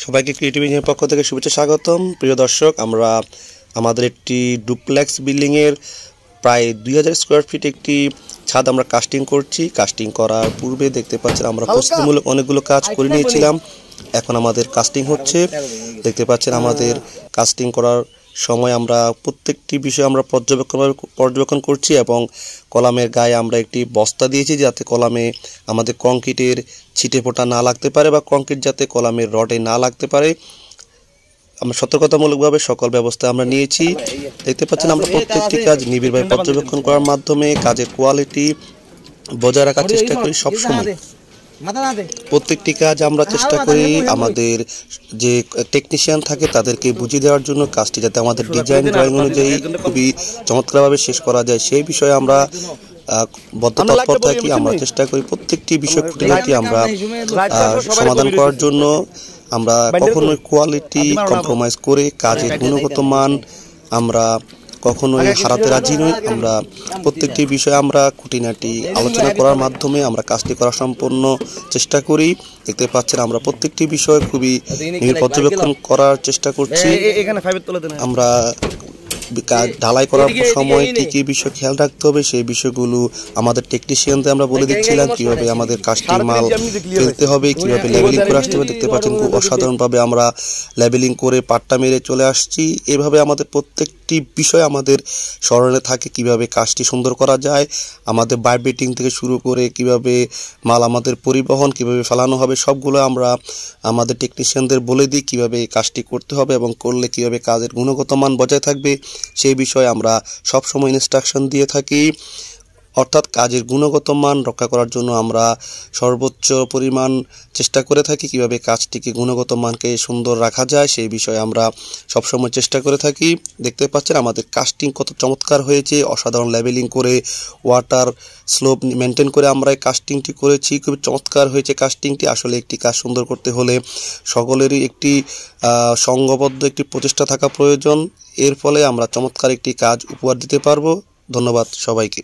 সবাইকে creative engineer পক্ষ থেকে শুভেচ্ছা স্বাগতম। প্রিয় দর্শক, আমরা আমাদের একটি ডুপ্লেক্স বিল্ডিংয়ের প্রায় 2000 স্কোয়ার ফিট একটি ছাদ আমরা কাস্টিং করছি। কাস্টিং করার পূর্বে দেখতে পাচ্ছেন আমরা প্রস্তুতিমূলক অনেকগুলো কাজ করে নিয়েছিলাম। এখন আমাদের কাস্টিং হচ্ছে। দেখতে পাচ্ছেন আমাদের কাস্টিং করার সময় আমরা প্রত্যেকটি বিষয় আমরা পর্যবেক্ষণ করছি এবং কলামের গায়ে আমরা একটি বস্তা দিয়েছি যাতে কলামে আমাদের কংক্রিটের ছিটে ফোঁটা না লাগতে পারে বা কংক্রিট যাতে কলামের রডে না লাগতে পারে। আমরা সতর্কতামূলকভাবে সকল ব্যবস্থা আমরা নিয়েছি। দেখতে পাচ্ছেন আমরা প্রত্যেকটি কাজ নিবিড়ভাবে পর্যবেক্ষণ করার মাধ্যমে কাজের কোয়ালিটি বজায় রাখার চেষ্টা করি। সবসময় প্রত্যেকটি কাজ আমরা চেষ্টা করি আমাদের যে টেকনিশিয়ান থাকে তাদেরকে বুঝিয়ে দেওয়ার জন্য কাজটি যাতে আমাদের ডিজাইন ড্রয়িং অনুযায়ী খুবই চমৎকারভাবে শেষ করা যায় সেই বিষয়ে আমরা বদ্ধতৎপর থাকি। আমরা চেষ্টা করি প্রত্যেকটি বিষয় খুঁটিনাটি আমরা সমাধান করার জন্য। আমরা কখনোই কোয়ালিটি কম্প্রোমাইজ করে কাজের গুণগত মান আমরা কখনোই হারাতে রাজি নই। আমরা প্রত্যেকটি বিষয়ে আমরা খুঁটিনাটি আলোচনা করার মাধ্যমে আমরা কাজটি করার সম্পূর্ণ চেষ্টা করি। দেখতে পাচ্ছেন আমরা প্রত্যেকটি বিষয় খুবই পর্যবেক্ষণ করার চেষ্টা করছি। আমরা ঢালাই করার সময় কী কী বিষয় খেয়াল রাখতে হবে সেই বিষয়গুলো আমাদের টেকনিশিয়ানদের আমরা বলে দিচ্ছিলাম। কীভাবে আমাদের কাজটি মাল ফেলতে হবে, কীভাবে লেবেলিং করে আসতে হবে। দেখতে পাচ্ছেন খুব অসাধারণভাবে আমরা লেবেলিং করে পাট্টা মেরে চলে আসছি। এভাবে আমাদের প্রত্যেকটি বিষয় আমাদের স্মরণে থাকে, কিভাবে কাজটি সুন্দর করা যায়। আমাদের বায়োবেটিং থেকে শুরু করে কিভাবে মাল আমাদের পরিবহন কিভাবে ফেলানো হবে সবগুলো আমরা আমাদের টেকনিশিয়ানদের বলে দিই কিভাবে কাজটি করতে হবে এবং করলে কিভাবে কাজের গুণগত মান বজায় থাকবে সেই বিষয়ে আমরা সবসময় ইনস্ট্রাকশন দিয়ে থাকি। অর্থাৎ কাজের গুণগত মান রক্ষা করার জন্য আমরা সর্বোচ্চ পরিমাণ চেষ্টা করে থাকি কিভাবে কাজটিকে গুণগত মানকে সুন্দর রাখা যায় সেই বিষয়ে আমরা সবসময় চেষ্টা করে থাকি। দেখতে পাচ্ছেন আমাদের কাস্টিং কত চমৎকার হয়েছে। অসাধারণ লেবেলিং করে ওয়াটার স্লোপ মেনটেন করে আমরা এই কাস্টিংটি করেছি। খুব চমৎকার হয়েছে কাস্টিংটি। আসলে একটি কাজ সুন্দর করতে হলে সকলেরই একটি সংঘবদ্ধ একটি প্রচেষ্টা থাকা প্রয়োজন। এর ফলে আমরা চমৎকার একটি কাজ উপহার দিতে পারবো। ধন্যবাদ সবাইকে।